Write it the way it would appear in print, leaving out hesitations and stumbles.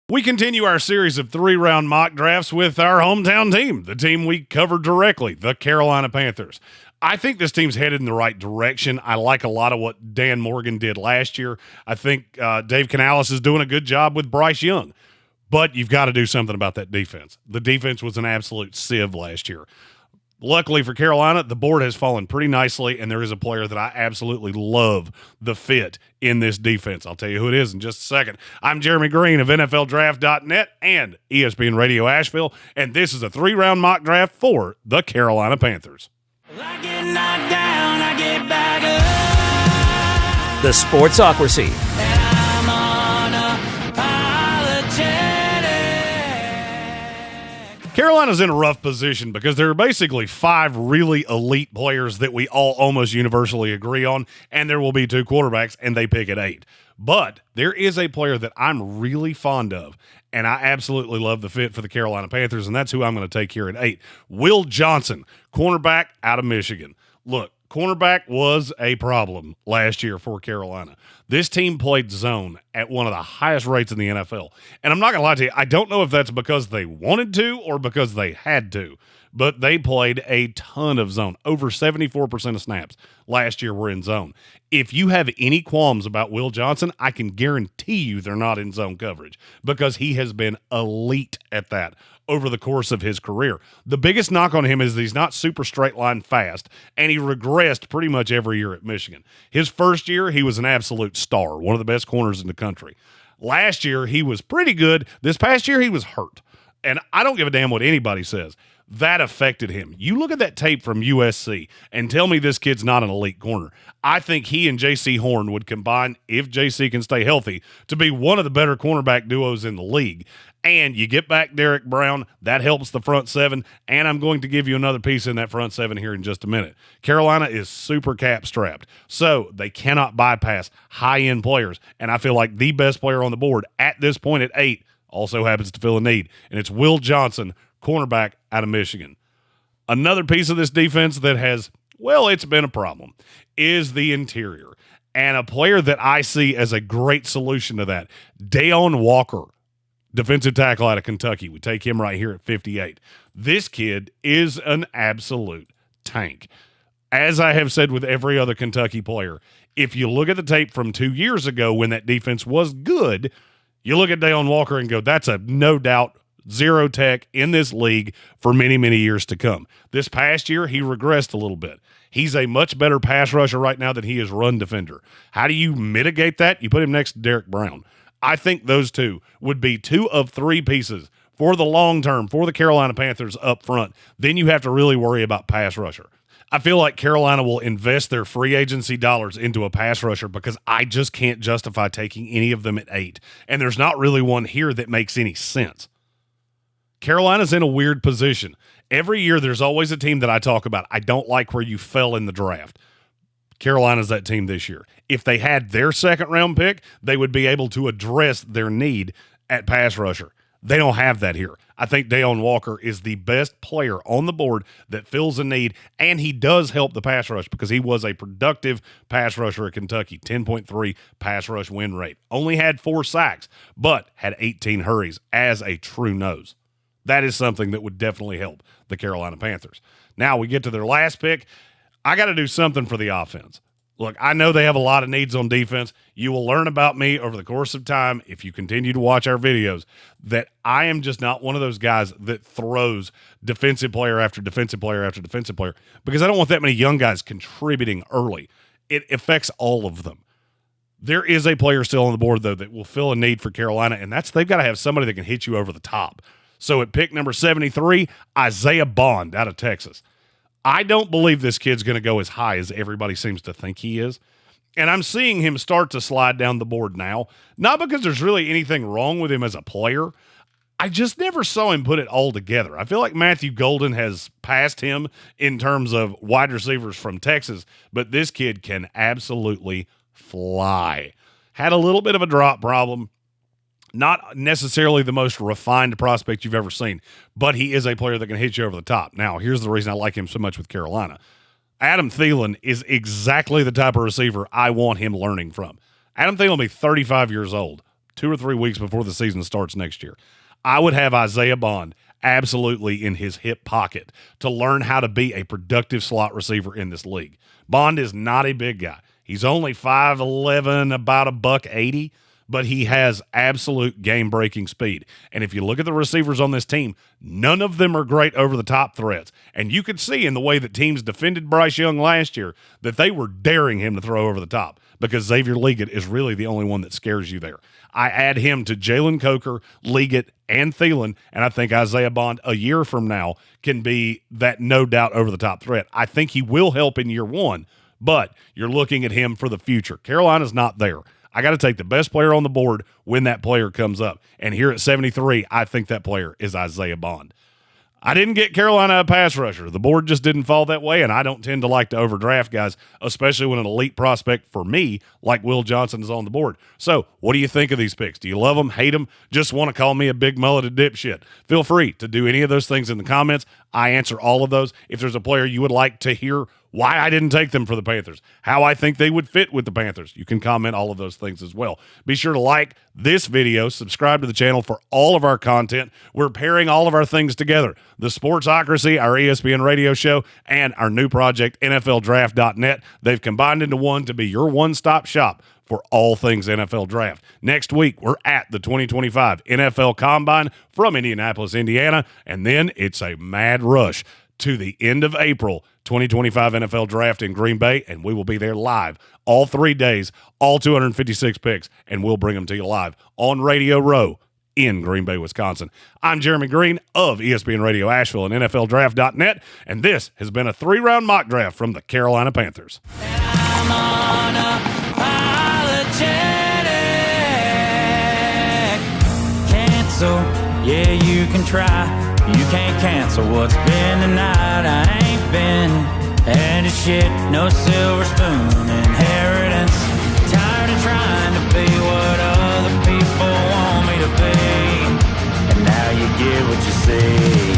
We continue our series of 3-round mock drafts with our hometown team, the team we covered directly, the Carolina Panthers. I think this team's headed in the right direction. I like a lot of what Dan Morgan did last year. I think Dave Canales is doing a good job with Bryce Young. But you've got to do something about that defense. The defense was an absolute sieve last year. Luckily for Carolina, the board has fallen pretty nicely, and there is a player that I absolutely love the fit in this defense. I'll tell you who it is in just a second. I'm Jeremy Green of NFLDraft.net and ESPN Radio Asheville, and this is a 3-round mock draft for the Carolina Panthers. I get knocked down, I get back up. The Sportsocracy. And I'm unapologetic. Carolina's in a rough position because there are basically 5 really elite players that we all almost universally agree on, and there will be 2 quarterbacks, and they pick at 8. But there is a player that I'm really fond of, and I absolutely love the fit for the Carolina Panthers, and that's who I'm going to take here at 8. Will Johnson, cornerback out of Michigan. Look, cornerback was a problem last year for Carolina. This team played zone at one of the highest rates in the NFL. And I'm not going to lie to you, I don't know if that's because they wanted to or because they had to, but they played a ton of zone. Over 74% of snaps last year were in zone. If you have any qualms about Will Johnson, I can guarantee you they're not in zone coverage because he has been elite at that over the course of his career. The biggest knock on him is that he's not super straight line fast, and he regressed pretty much every year at Michigan. His first year, he was an absolute star, one of the best corners in the country. Last year, he was pretty good. This past year, he was hurt, and I don't give a damn what anybody says. That affected him. You look at that tape from USC and tell me this kid's not an elite corner. I think he and J.C. Horn would combine, if J.C. can stay healthy, to be one of the better cornerback duos in the league. And you get back Derek Brown, that helps the front 7, and I'm going to give you another piece in that front 7 here in just a minute. Carolina is super cap strapped, so they cannot bypass high-end players, and I feel like the best player on the board at this point at 8 also happens to fill a need, and it's Will Johnson, cornerback out of Michigan. Another piece of this defense that has, well, it's been a problem, is the interior. And a player that I see as a great solution to that, Deone Walker, defensive tackle out of Kentucky. We take him right here at 58. This kid is an absolute tank. As I have said with every other Kentucky player, if you look at the tape from 2 years ago when that defense was good, you look at Deone Walker and go, that's a no doubt zero tech in this league for many, many years to come. This past year, he regressed a little bit. He's a much better pass rusher right now than he is run defender. How do you mitigate that? You put him next to Derek Brown. I think those two would be 2 of 3 pieces for the long term for the Carolina Panthers up front. Then you have to really worry about pass rusher. I feel like Carolina will invest their free agency dollars into a pass rusher because I just can't justify taking any of them at 8. And there's not really one here that makes any sense. Carolina's in a weird position. Every year there's always a team that I talk about. I don't like where you fell in the draft. Carolina's that team this year. If they had their second-round pick, they would be able to address their need at pass rusher. They don't have that here. I think Deone Walker is the best player on the board that fills a need, and he does help the pass rush because he was a productive pass rusher at Kentucky, 10.3 pass rush win rate. Only had 4 sacks, but had 18 hurries as a true nose. That is something that would definitely help the Carolina Panthers. Now we get to their last pick. I got to do something for the offense. Look, I know they have a lot of needs on defense. You will learn about me over the course of time, if you continue to watch our videos, that I am just not one of those guys that throws defensive player after defensive player after defensive player because I don't want that many young guys contributing early. It affects all of them. There is a player still on the board, though, that will fill a need for Carolina, and that's they've got to have somebody that can hit you over the top. So at pick number 73, Isaiah Bond out of Texas. I don't believe this kid's going to go as high as everybody seems to think he is. And I'm seeing him start to slide down the board now, not because there's really anything wrong with him as a player. I just never saw him put it all together. I feel like Matthew Golden has passed him in terms of wide receivers from Texas, but this kid can absolutely fly. Had a little bit of a drop problem. Not necessarily the most refined prospect you've ever seen, but he is a player that can hit you over the top. Now, here's the reason I like him so much with Carolina. Adam Thielen is exactly the type of receiver I want him learning from. Adam Thielen will be 35 years old. 2 or 3 weeks before the season starts next year. I would have Isaiah Bond absolutely in his hip pocket to learn how to be a productive slot receiver in this league. Bond is not a big guy. He's only 5'11", about $180, but he has absolute game-breaking speed. And if you look at the receivers on this team, none of them are great over-the-top threats. And you could see in the way that teams defended Bryce Young last year that they were daring him to throw over the top because Xavier Legette is really the only one that scares you there. I add him to Jalen Coker, Legette, and Thielen, and I think Isaiah Bond a year from now can be that no-doubt over-the-top threat. I think he will help in year one, but you're looking at him for the future. Carolina's not there. I got to take the best player on the board when that player comes up. And here at 73, I think that player is Isaiah Bond. I didn't get Carolina a pass rusher. The board just didn't fall that way, and I don't tend to like to overdraft guys, especially when an elite prospect for me, like Will Johnson, is on the board. So what do you think of these picks? Do you love them, hate them, just want to call me a big mulleted dipshit? Feel free to do any of those things in the comments. I answer all of those. If there's a player you would like to hear why I didn't take them for the Panthers, how I think they would fit with the Panthers, you can comment all of those things as well. Be sure to like this video, subscribe to the channel for all of our content. We're pairing all of our things together. The Sportsocracy, our ESPN radio show, and our new project, NFLDraft.net. They've combined into one to be your one-stop shop for all things NFL Draft. Next week, we're at the 2025 NFL Combine from Indianapolis, Indiana, and then it's a mad rush to the end of April, 2025 NFL Draft in Green Bay, and we will be there live all 3 days, all 256 picks, and we'll bring them to you live on Radio Row in Green Bay, Wisconsin. I'm Jeremy Green of ESPN Radio Asheville and NFLDraft.net, and this has been a 3-round mock draft from the Carolina Panthers. I'm unapologetic. Cancel, yeah, you can try. You can't cancel what's been tonight. I ain't been had a shit, no silver spoon inheritance. Tired of trying to be what other people want me to be, and now you get what you see.